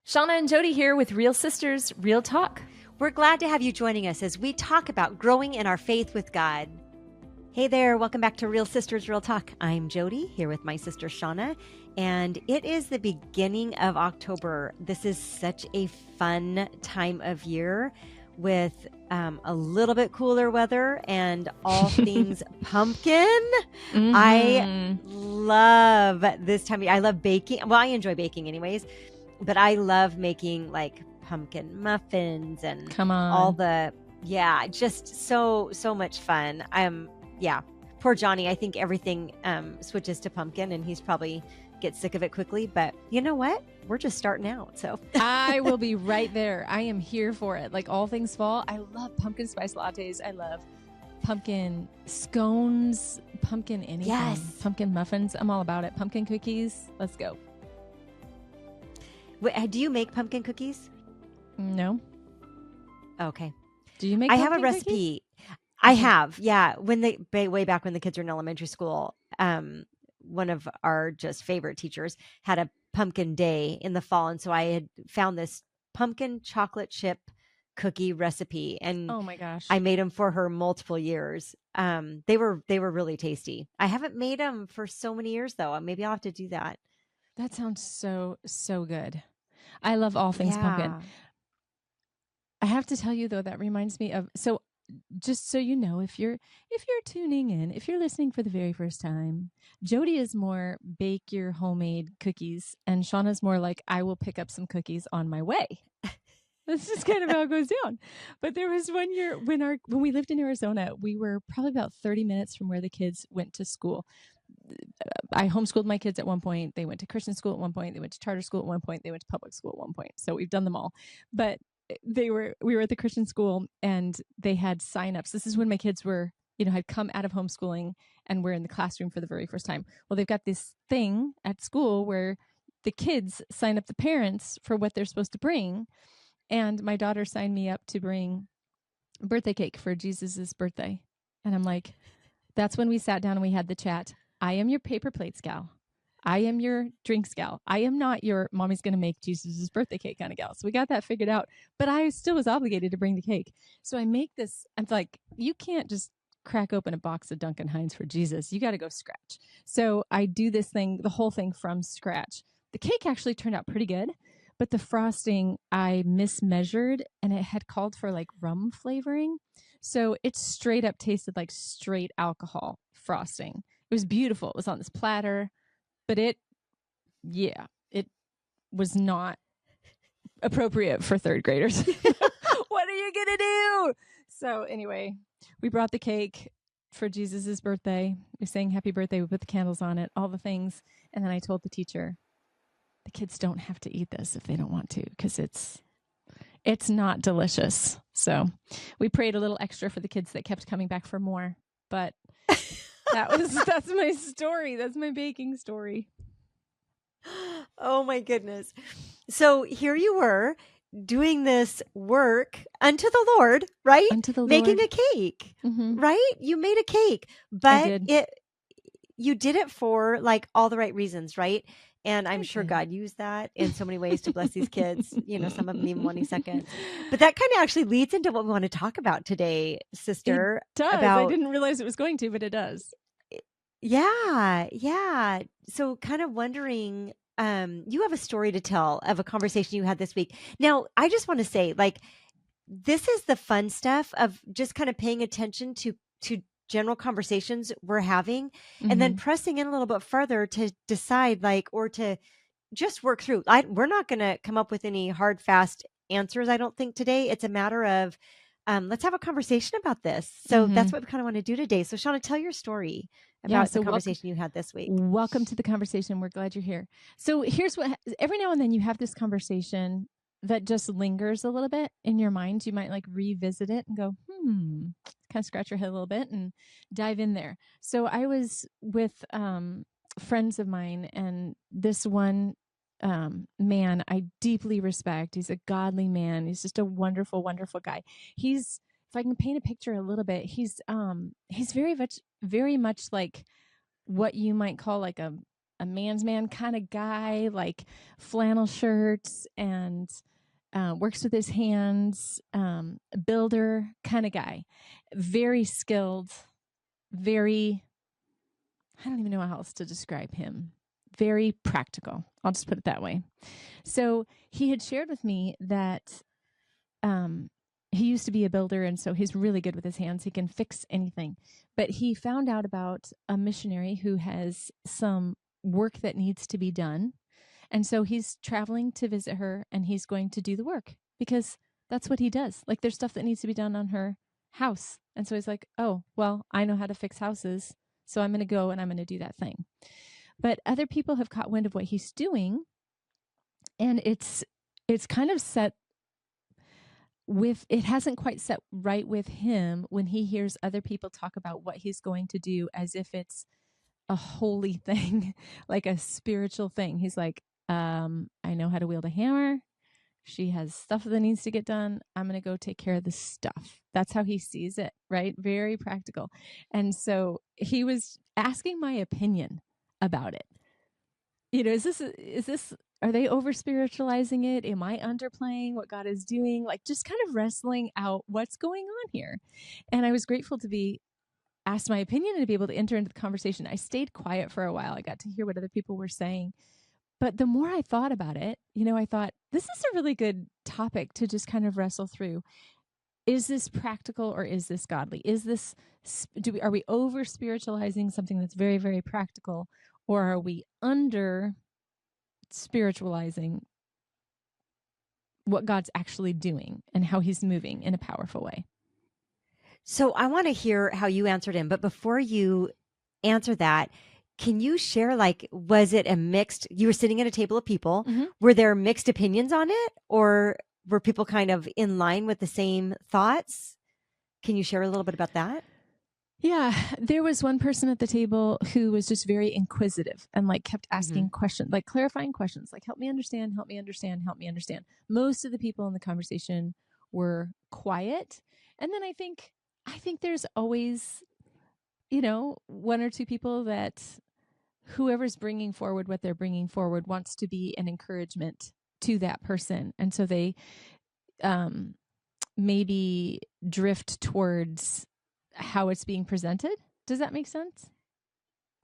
Shawna and Jody here with Real Sisters, Real Talk. We're glad to have you joining us as we talk about growing in our faith with God. Hey there, welcome back to Real Sisters, Real Talk. I'm Jody, here with my sister Shawna, and it is the beginning of October. This is such a fun time of year with a little bit cooler weather and all things pumpkin. Mm-hmm. I love this time of year. I love baking. Well, I enjoy baking anyways. But I love making like pumpkin muffins and all the, just so much fun. Poor Johnny. I think everything switches to pumpkin and he's probably gets sick of it quickly. But you know what? We're just starting out. So I will be right there. I am here for it. Like all things fall. I love pumpkin spice lattes. I love pumpkin scones, pumpkin anything. Yes. Pumpkin muffins. I'm all about it. Pumpkin cookies. Let's go. Do you make pumpkin cookies? No. Okay. Do you make? I have a recipe. I have, yeah. Way back when the kids were in elementary school, one of our just favorite teachers had a pumpkin day in the fall, and so I had found this pumpkin chocolate chip cookie recipe, and oh my gosh, I made them for her multiple years. They were really tasty. I haven't made them for so many years though. Maybe I'll have to do that. That sounds so good. I love all things pumpkin. I have to tell you though, that reminds me of, so just so you know, if you're tuning in, if you're listening for the very first time, Jody is more bake your homemade cookies and Shawna's more like, I will pick up some cookies on my way. That's just kind of how it goes down. But there was one year when we lived in Arizona, we were probably about 30 minutes from where the kids went to school. I homeschooled my kids at one point. They went to Christian school at one point. They went to charter school at one point. They went to public school at one point. So we've done them all. But we were at the Christian school and they had signups. This is when my kids were, had come out of homeschooling and were in the classroom for the very first time. Well, they've got this thing at school where the kids sign up the parents for what they're supposed to bring. And my daughter signed me up to bring birthday cake for Jesus's birthday. And I'm like, that's when we sat down and we had the chat. I am your paper plates gal. I am your drinks gal. I am not your mommy's going to make Jesus's birthday cake kind of gal. So we got that figured out, but I still was obligated to bring the cake. So I make this. I'm like, you can't just crack open a box of Duncan Hines for Jesus. You got to go scratch. So I do this thing, the whole thing from scratch. The cake actually turned out pretty good, but the frosting I mismeasured and it had called for like rum flavoring. So it straight up tasted like straight alcohol frosting. It was beautiful. It was on this platter, but it was not appropriate for third graders. What are you going to do? So anyway, we brought the cake for Jesus's birthday. We sang happy birthday. We put the candles on it, all the things. And then I told the teacher, the kids don't have to eat this if they don't want to, because it's not delicious. So we prayed a little extra for the kids that kept coming back for more, but that's my story. That's my baking story. Oh my goodness. So here you were doing this work unto the Lord, right? Unto the Lord. Making a cake, right? You made a cake, but you did it for like all the right reasons, right? And I'm sure God used that in so many ways to bless these kids, some of them even wanting seconds. But that kind of actually leads into what we want to talk about today, sister. It does. I didn't realize it was going to, but it does. Yeah. So kind of wondering, you have a story to tell of a conversation you had this week. Now, I just want to say, like, this is the fun stuff of just kind of paying attention to general conversations we're having and then pressing in a little bit further to decide or to just work through. We're not going to come up with any hard, fast answers, I don't think today. It's a matter of, let's have a conversation about this. So that's what we kind of want to do today. So Shawna, tell your story about the conversation you had this week. Welcome to the conversation. We're glad you're here. So here's what, every now and then you have this conversation that just lingers a little bit in your mind. You might like revisit it and go, kind of scratch your head a little bit and dive in there. So I was with friends of mine, and this one man I deeply respect. He's a godly man. He's just a wonderful, wonderful guy. If I can paint a picture a little bit, he's very much like what you might call like a a man's man kind of guy, like flannel shirts and works with his hands, builder kind of guy, very skilled, very, I don't even know how else to describe him, very practical. I'll just put it that way. So he had shared with me that he used to be a builder, and so he's really good with his hands. He can fix anything. But he found out about a missionary who has some work that needs to be done. And so he's traveling to visit her, and he's going to do the work because that's what he does. Like, there's stuff that needs to be done on her house. And so he's like, oh, well, I know how to fix houses, so I'm going to go and I'm going to do that thing. But other people have caught wind of what he's doing, and it's kind of set with, it hasn't quite set right with him when he hears other people talk about what he's going to do as if it's a holy thing, like a spiritual thing. He's like, I know how to wield a hammer. She has stuff that needs to get done. I'm going to go take care of the stuff. That's how he sees it, right? Very practical. And so he was asking my opinion about it. You know, is this, are they over spiritualizing it? Am I underplaying what God is doing? Like, just kind of wrestling out what's going on here. And I was grateful to be asked my opinion and to be able to enter into the conversation. I stayed quiet for a while. I got to hear what other people were saying. But the more I thought about it, you know, I thought, this is a really good topic to just kind of wrestle through. Is this practical or is this godly? Is this, are we over spiritualizing something that's very, very practical, or are we under spiritualizing what God's actually doing and how he's moving in a powerful way? So I want to hear how you answered him. But before you answer that, can you share, like, was it a mixed, you were sitting at a table of people, were there mixed opinions on it, or were people kind of in line with the same thoughts? Can you share a little bit about that? Yeah, there was one person at the table who was just very inquisitive and like kept asking questions, like clarifying questions, like, help me understand, help me understand, help me understand. Most of the people in the conversation were quiet. And then I think there's always, you know, one or two people that whoever's bringing forward what they're bringing forward wants to be an encouragement to that person. And so they maybe drift towards how it's being presented. Does that make sense?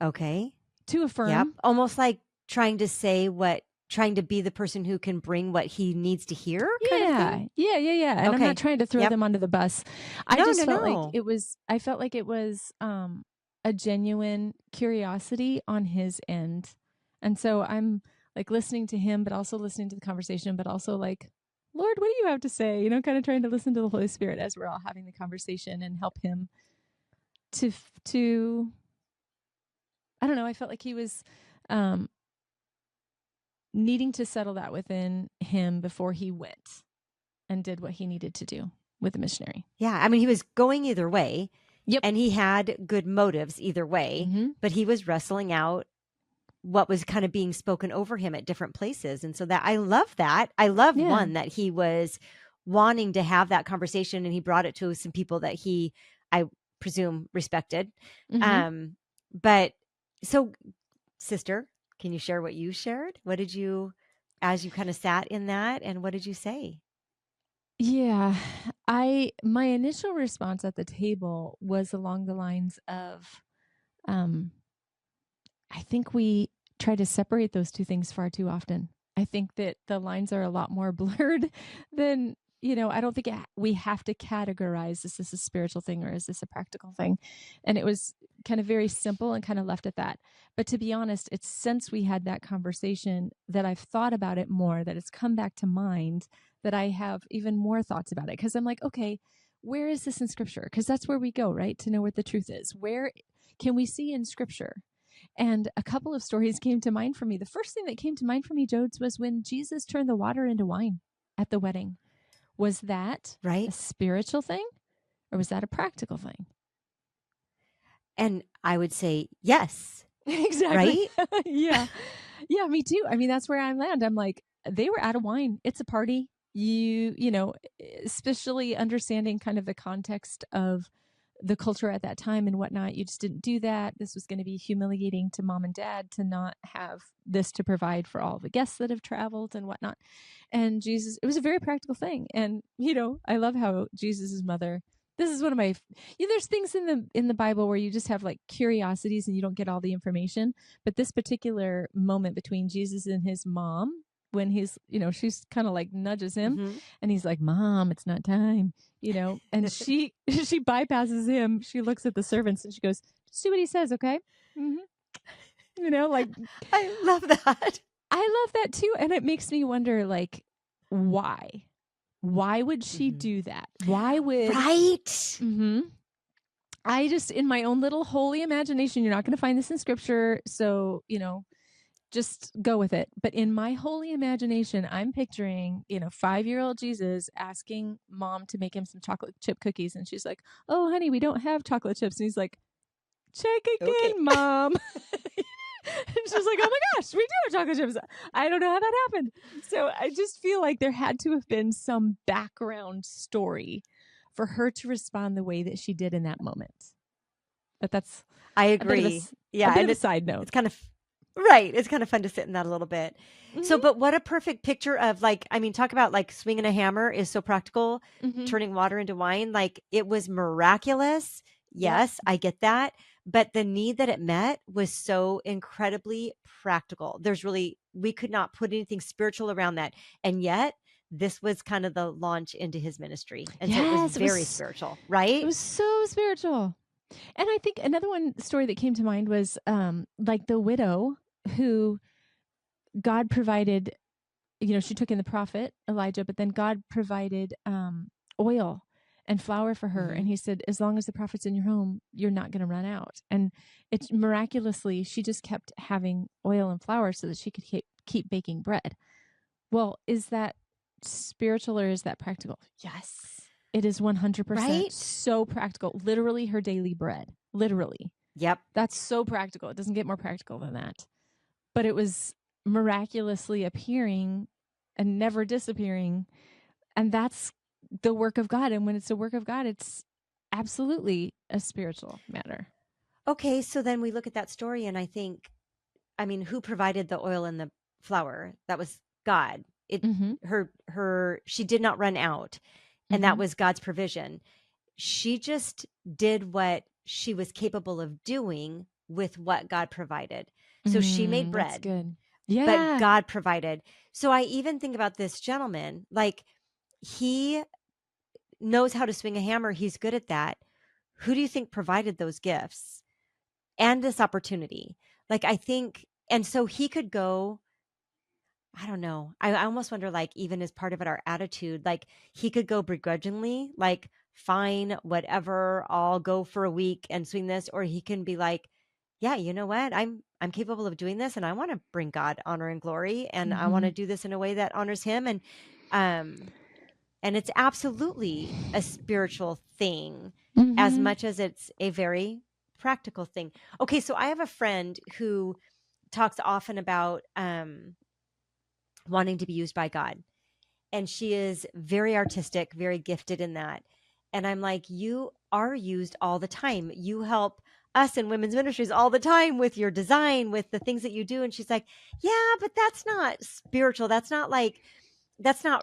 Okay. To affirm. Yep. Almost like trying to be the person who can bring what he needs to hear. Yeah. And I'm not trying to throw them under the bus. I felt like it was a genuine curiosity on his end. And so I'm like listening to him, but also listening to the conversation, but also like, Lord, what do you have to say? You know, kind of trying to listen to the Holy Spirit as we're all having the conversation and help him to I don't know, I felt like he was needing to settle that within him before he went and did what he needed to do with the missionary. Yeah. I mean, he was going either way. Yep. And he had good motives either way, but he was wrestling out what was kind of being spoken over him at different places. And so that I love that. I love one that he was wanting to have that conversation, and he brought it to some people that he, I presume, respected. But so, sister, can you share what you shared? What did you, as you kind of sat in that, and what did you say? Yeah, my initial response at the table was along the lines of, I think we try to separate those two things far too often. I think that the lines are a lot more blurred than, you know, I don't think we have to categorize, is this a spiritual thing or is this a practical thing? And it was kind of very simple and kind of left at that. But to be honest, it's since we had that conversation that I've thought about it more, that it's come back to mind, that I have even more thoughts about it. Because I'm like, okay, where is this in Scripture? Because that's where we go, right? To know what the truth is. Where can we see in Scripture? And a couple of stories came to mind for me. The first thing that came to mind for me, Jodes, was when Jesus turned the water into wine at the wedding. Was that a spiritual thing, or was that a practical thing? And I would say yes. Exactly. Right? Yeah, me too. I mean, that's where I land. I'm like, they were out of wine. It's a party. You know, especially understanding kind of the context of the culture at that time and whatnot. You just didn't do that. This was going to be humiliating to mom and dad to not have this to provide for all the guests that have traveled and whatnot. And Jesus, it was a very practical thing. And, I love how Jesus's mother, this is one of my, there's things in the Bible where you just have like curiosities and you don't get all the information. But this particular moment between Jesus and his mom, when he's, she's kind of like nudges him and he's like, Mom, it's not time, and she bypasses him. She looks at the servants and she goes, just do what he says. Okay. Like, I love that. I love that too. And it makes me wonder, like, why would she do that? Why would, right. I just, in my own little holy imagination, you're not going to find this in scripture. So, just go with it. But in my holy imagination, I'm picturing, 5-year-old Jesus asking mom to make him some chocolate chip cookies. And she's like, oh, honey, we don't have chocolate chips. And he's like, check again, Mom. And she's like, oh my gosh, we do have chocolate chips. I don't know how that happened. So I just feel like there had to have been some background story for her to respond the way that she did in that moment. But that's, I agree. A bit of a side note. It's kind of right. It's kind of fun to sit in that a little bit. So, but what a perfect picture of, like, I mean, talk about like swinging a hammer is so practical, turning water into wine. Like, it was miraculous. Yes, I get that. But the need that it met was so incredibly practical. We could not put anything spiritual around that. And yet this was kind of the launch into his ministry. And so it was very spiritual, right? It was so spiritual. And I think another story that came to mind was like the widow who God provided, she took in the prophet Elijah, but then God provided oil and flour for her. And he said, as long as the prophet's in your home, you're not going to run out. And it's miraculously, she just kept having oil and flour so that she could keep baking bread. Well, is that spiritual or is that practical? Yes. It is 100% so practical. Literally her daily bread. Literally. Yep. That's so practical. It doesn't get more practical than that. But it was miraculously appearing and never disappearing. And that's the work of God. And when it's a work of God, it's absolutely a spiritual matter. Okay. So then we look at that story and I think, who provided the oil and the flour? That was God. She did not run out. And that was God's provision. She just did what she was capable of doing with what God provided. So she made bread. That's good. Yeah. But God provided. So I even think about this gentleman, like, he knows how to swing a hammer. He's good at that. Who do you think provided those gifts and this opportunity? Like, I think, and so he could go, I don't know. I almost wonder, like, even as part of it, our attitude, like, he could go begrudgingly, like, fine, whatever, I'll go for a week and swing this. Or he can be like, yeah, you know what? I'm capable of doing this and I want to bring God honor and glory. And I want to do this in a way that honors him. And it's absolutely a spiritual thing as much as it's a very practical thing. Okay. So I have a friend who talks often about, wanting to be used by God. And she is very artistic, very gifted in that. And I'm like, you are used all the time. You help us in women's ministries all the time with your design, with the things that you do. And she's like, yeah, but that's not spiritual. That's not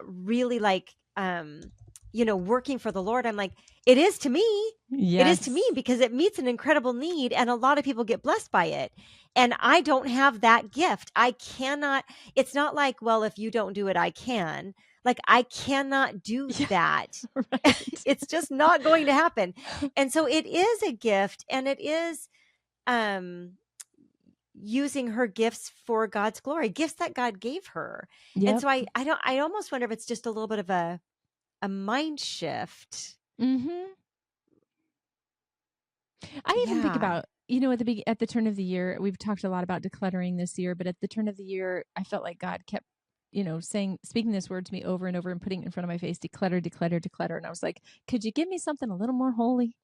really like, working for the Lord. I'm like, it is to me. Yes. It is to me because it meets an incredible need and a lot of people get blessed by it. And I don't have that gift. I cannot, it's not like, well, if you don't do it, I can. Like, I cannot do that. Right. It's just not going to happen. And so it is a gift and it is using her gifts for God's glory, gifts that God gave her. Yep. And so I almost wonder if it's just a little bit of a mind shift. I even think about, at the turn of the year, we've talked a lot about decluttering this year, but at the turn of the year, I felt like God kept, speaking this word to me over and over and putting it in front of my face, declutter, declutter, declutter. And I was like, could you give me something a little more holy?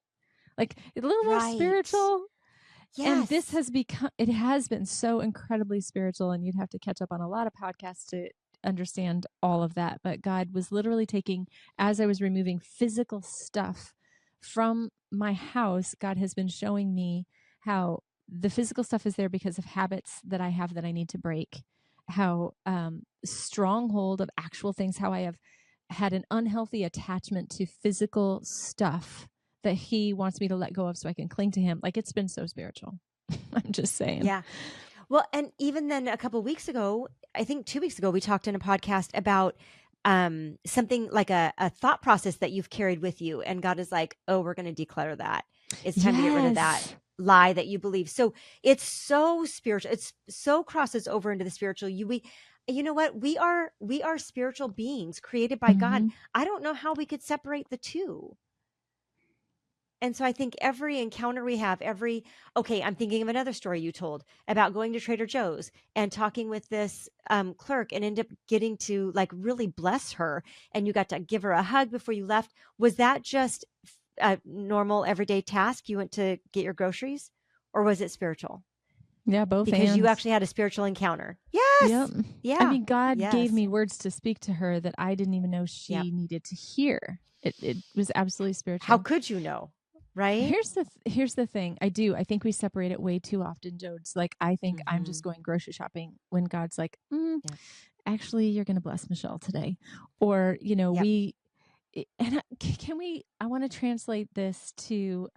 Like a little more spiritual? Yes. And this has been so incredibly spiritual, and you'd have to catch up on a lot of podcasts to understand all of that. But God was literally taking, as I was removing physical stuff from my house, God has been showing me how the physical stuff is there because of habits that I have that I need to break, how stronghold of actual things, how I have had an unhealthy attachment to physical stuff that he wants me to let go of so I can cling to him. Like, it's been so spiritual. I'm just saying. Yeah. Well, and even then a couple of weeks ago, I think 2 weeks ago, we talked in a podcast about something like a thought process that you've carried with you. And God is like, oh, we're going to declutter that. It's time to get rid of that Yes. lie that you believe. So it's so spiritual. It's so crosses over into the spiritual. You know what? We are spiritual beings created by God. Mm-hmm. I don't know how we could separate the two. And so I think every encounter we have, okay, I'm thinking of another story you told about going to Trader Joe's and talking with this clerk and end up getting to like really bless her. And you got to give her a hug before you left. Was that just a normal everyday task? You went to get your groceries, or was it spiritual? Yeah, both Because you hands. actually had a spiritual encounter. Yes. Yep. Yeah. I mean, God gave Yes. me words to speak to her that I didn't even know she Yep. needed to hear. It was absolutely spiritual. How could you know? Right? Here's the thing. I think we separate it way too often, Jodes. Like, I think I'm just going grocery shopping when God's like, actually, you're going to bless Michelle today. Or, you know, Yep. I want to translate this to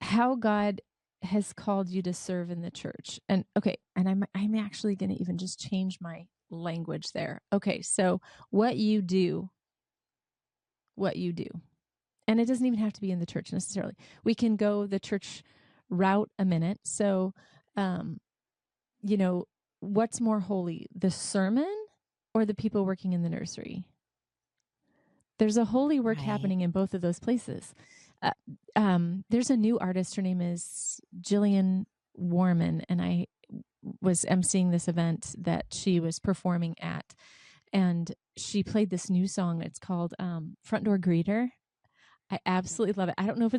how God has called you to serve in the church. And okay, and I'm actually going to even just change my language there. Okay, so what you do. And it doesn't even have to be in the church necessarily. We can go the church route a minute. So, you know, what's more holy, the sermon or the people working in the nursery? There's a holy work happening in both of those places. There's a new artist. Her name is Jillian Warman, and I was emceeing this event that she was performing at, and she played this new song. It's called Front Door Greeter. I absolutely love it. I don't know if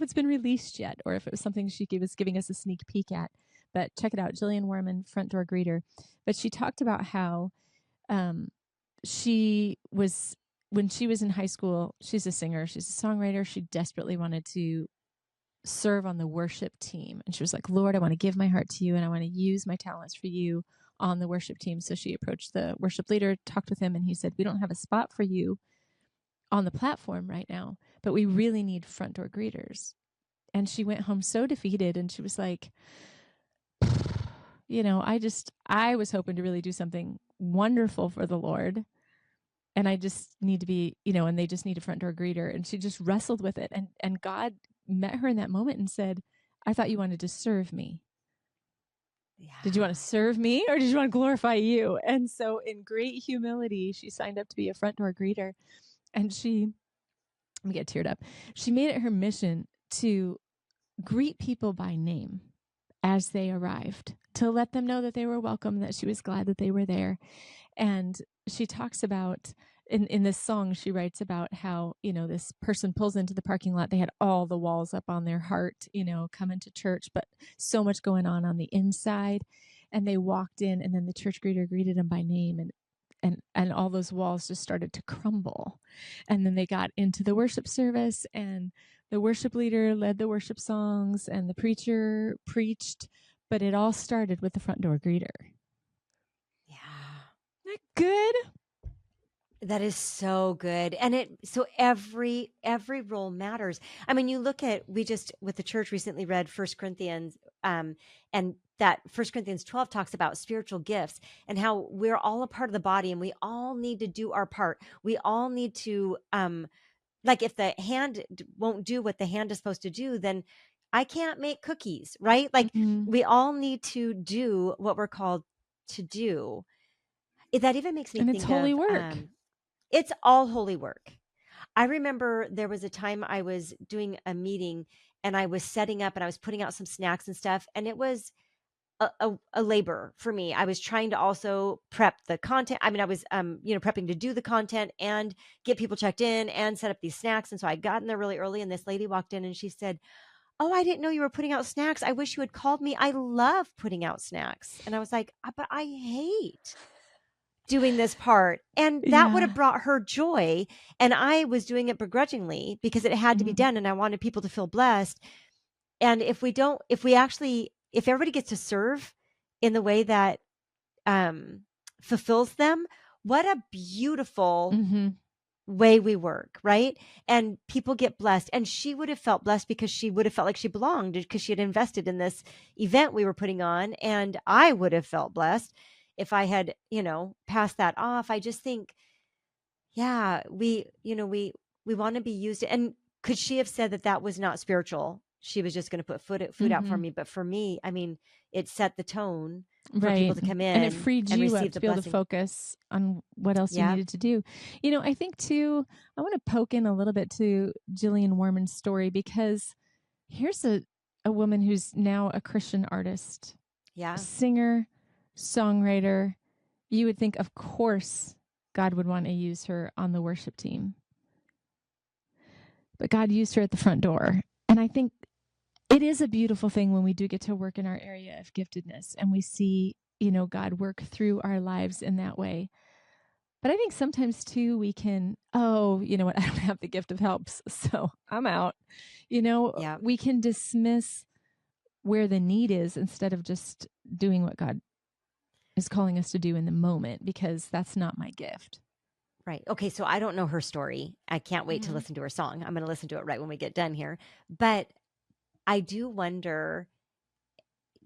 it's been released yet, or if it was something she was giving us a sneak peek at. But check it out, Jillian Warman, Front Door Greeter. But she talked about how she was, when she was in high school, she's a singer, she's a songwriter. She desperately wanted to serve on the worship team, and she was like, Lord, I want to give my heart to you, and I want to use my talents for you on the worship team. So she approached the worship leader, talked with him, and he said, we don't have a spot for you on the platform right now, but we really need front door greeters. And she went home so defeated, and she was like, you know, I was hoping to really do something wonderful for the Lord, and I just need to be, you know, and they just need a front door greeter. And she just wrestled with it, and God met her in that moment and said, I thought you wanted to serve me. Yeah. Did you want to serve me, or did you want to glorify you? And so in great humility, she signed up to be a front door greeter. And let me get teared up. She made it her mission to greet people by name as they arrived, to let them know that they were welcome, that she was glad that they were there. And she talks about, in this song, she writes about how, you know, this person pulls into the parking lot. They had all the walls up on their heart, you know, coming to church, but so much going on the inside. And they walked in, and then the church greeter greeted them by name, and all those walls just started to crumble. And then they got into the worship service, and the worship leader led the worship songs, and the preacher preached, but it all started with the front door greeter. Yeah. Isn't that good? That is so good. And so every role matters. I mean, you look at, we just with the church recently read 1 Corinthians, and that 1 Corinthians 12 talks about spiritual gifts and how we're all a part of the body, and we all need to do our part. We all need to, like, if the hand won't do what the hand is supposed to do, then I can't make cookies, right? Like, we all need to do what we're called to do. That even makes me think it's holy work. It's all holy work. I remember there was a time I was doing a meeting, and I was setting up, and I was putting out some snacks and stuff. And it was a labor for me. I was trying to also prep the content. I mean, I was, prepping to do the content and get people checked in and set up these snacks. And so I got in there really early, and this lady walked in, and she said, oh, I didn't know you were putting out snacks. I wish you had called me. I love putting out snacks. And I was like, but I hate doing this part. And that would have brought her joy. And I was doing it begrudgingly because it had to be done. And I wanted people to feel blessed. And if everybody gets to serve in the way that fulfills them, what a beautiful way we work, right? And people get blessed. And she would have felt blessed because she would have felt like she belonged because she had invested in this event we were putting on. And I would have felt blessed if I had, passed that off. I just think, we want to be used. And could she have said that was not spiritual? She was just going to put food out for me. But for me, I mean, it set the tone for people to come in and it freed you up to be able to focus on what else you needed to do. I think too, I want to poke in a little bit to Jillian Warman's story, because here's a woman who's now a Christian artist, singer, songwriter. You would think, of course, God would want to use her on the worship team, but God used her at the front door. And I think it is a beautiful thing when we do get to work in our area of giftedness and we see, God work through our lives in that way. But I think sometimes too, we can, you know what, I don't have the gift of helps, so I'm out. We can dismiss where the need is instead of just doing what God is calling us to do in the moment, because that's not my gift. Right. Okay. So I don't know her story. I can't wait to listen to her song. I'm going to listen to it right when we get done here. But I do wonder,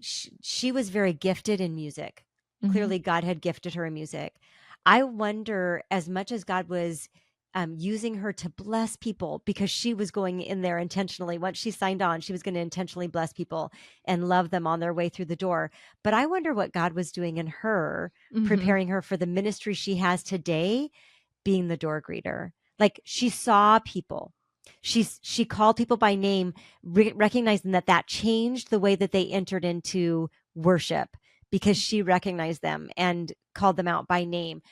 she was very gifted in music. Clearly, God had gifted her in music. I wonder, as much as God was using her to bless people, because she was going in there intentionally. Once she signed on, she was going to intentionally bless people and love them on their way through the door. But I wonder what God was doing in her, preparing her for the ministry she has today, being the door greeter. Like, she saw people. She called people by name, recognizing that changed the way that they entered into worship, because she recognized them and called them out by name.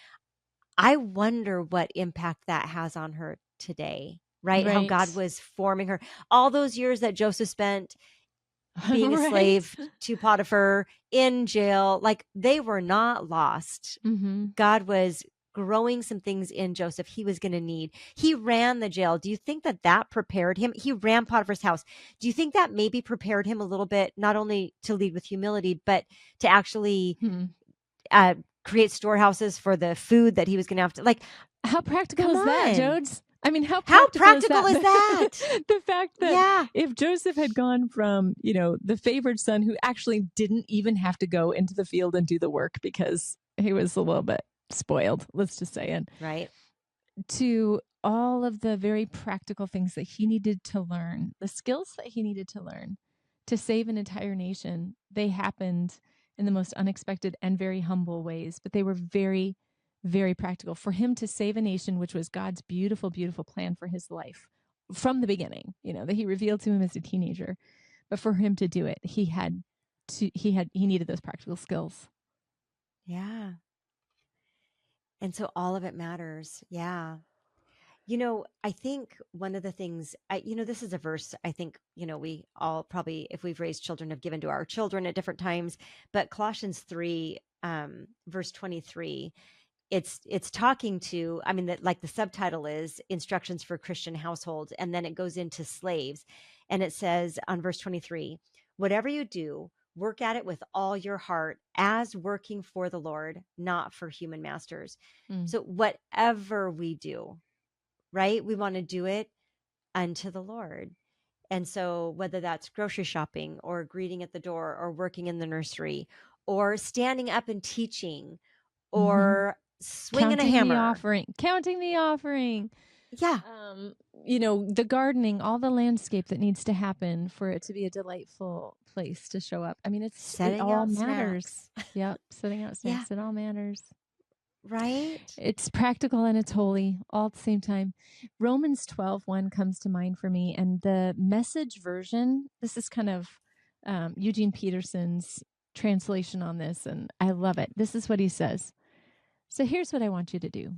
I wonder what impact that has on her today, right? How God was forming her. All those years that Joseph spent being a slave to Potiphar, in jail, like, they were not lost. God was growing some things in Joseph he was going to need. He ran the jail. Do you think that prepared him? He ran Potiphar's house. Do you think that maybe prepared him a little bit, not only to lead with humility, but to actually create storehouses for the food that he was going to have to, like, how practical is that, Jodes? I mean, how practical is that? The fact that if Joseph had gone from, the favored son who actually didn't even have to go into the field and do the work because he was a little bit spoiled, let's just say it, right, to all of the very practical things that he needed to learn, the skills that he needed to learn to save an entire nation, they happened in the most unexpected and very humble ways, but they were very, very practical. For him to save a nation, which was God's beautiful, beautiful plan for his life from the beginning, that he revealed to him as a teenager. But for him to do it, he needed those practical skills. Yeah. And so all of it matters. Yeah. I think one of the things, this is a verse I think, we all probably, if we've raised children, have given to our children at different times. But Colossians 3, verse 23, it's talking to, the subtitle is Instructions for Christian Households. And then it goes into slaves. And it says on verse 23, whatever you do, work at it with all your heart, as working for the Lord, not for human masters. So whatever we do, right, we want to do it unto the Lord. And so whether that's grocery shopping or greeting at the door or working in the nursery or standing up and teaching or swinging a hammer, counting the offering. Yeah. The gardening, all the landscape that needs to happen for it to be a delightful place to show up. I mean, it all matters. Yep. Setting out snacks. It all matters. Right. It's practical and it's holy all at the same time. Romans 12:1 comes to mind for me. And the Message version, this is kind of Eugene Peterson's translation on this. And I love it. This is what he says. So here's what I want you to do.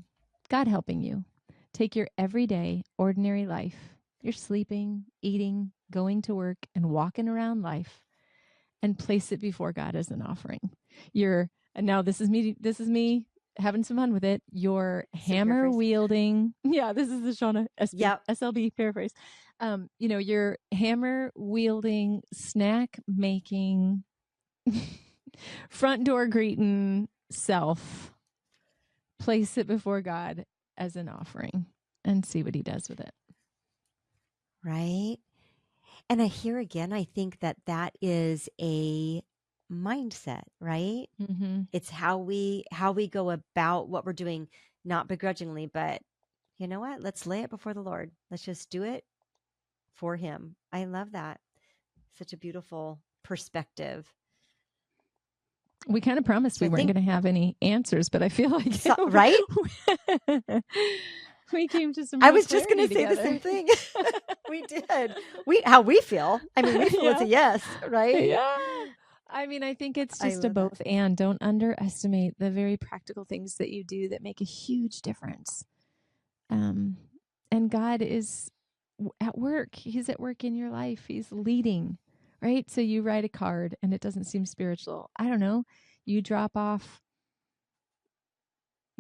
God helping you. Take your everyday, ordinary life. You're sleeping, eating, going to work, and walking around life, and place it before God as an offering. And now this is me having some fun with it. Your hammer wielding. Yeah, this is the Shawna SLB paraphrase. Your hammer wielding, snack making, front door greeting self. Place it before God as an offering and see what he does with it. Right. And I think that is a mindset, right? Mm-hmm. It's how we go about what we're doing, not begrudgingly, but you know what? Let's lay it before the Lord. Let's just do it for him. I love that. Such a beautiful perspective. We kind of promised we weren't going to have any answers, but I feel like right? We came to some. I was just going to say the same thing. We did. How we feel. I mean, we feel it's a yes, right? Yeah. I mean, I think it's just a both and. Don't underestimate the very practical things that you do that make a huge difference. And God is at work. He's at work in your life. He's leading, right? So you write a card and it doesn't seem spiritual. I don't know. You drop off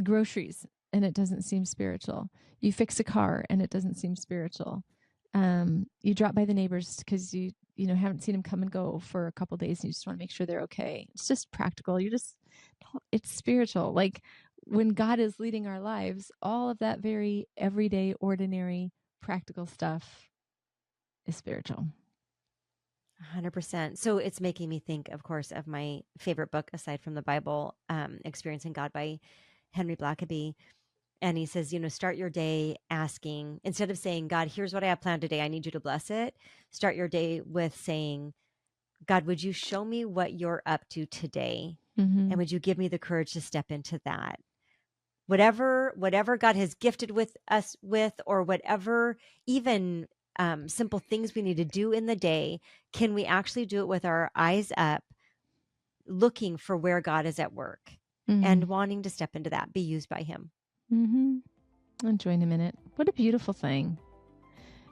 groceries and it doesn't seem spiritual. You fix a car and it doesn't seem spiritual. You drop by the neighbors because you haven't seen them come and go for a couple of days and you just want to make sure they're okay. It's just practical. It's spiritual. Like when God is leading our lives, all of that very everyday, ordinary, practical stuff is spiritual. 100%. So it's making me think, of course, of my favorite book aside from the Bible, Experiencing God by Henry Blackaby. And he says, start your day asking, instead of saying, God, here's what I have planned today, I need you to bless it. Start your day with saying, God, would you show me what you're up to today? Mm-hmm. And would you give me the courage to step into that? Whatever God has gifted us with, or whatever even simple things we need to do in the day, can we actually do it with our eyes up, looking for where God is at work and wanting to step into that, be used by him? Mm-hmm. And join him in it. What a beautiful thing.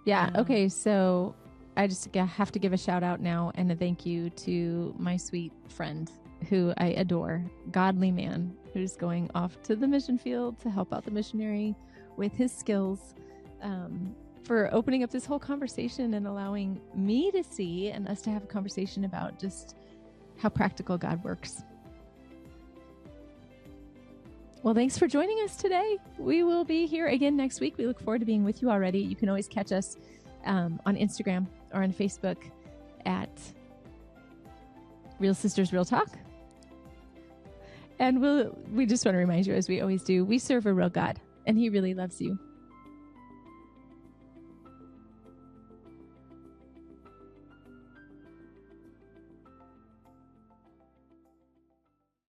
Yeah. Okay. So I just have to give a shout out now and a thank you to my sweet friend who I adore, godly man who's going off to the mission field to help out the missionary with his skills, for opening up this whole conversation and allowing me to see and us to have a conversation about just how practical God works. Well, thanks for joining us today. We will be here again next week. We look forward to being with you already. You can always catch us on Instagram or on Facebook at Real Sisters Real Talk. And we just want to remind you, as we always do, we serve a real God, and he really loves you.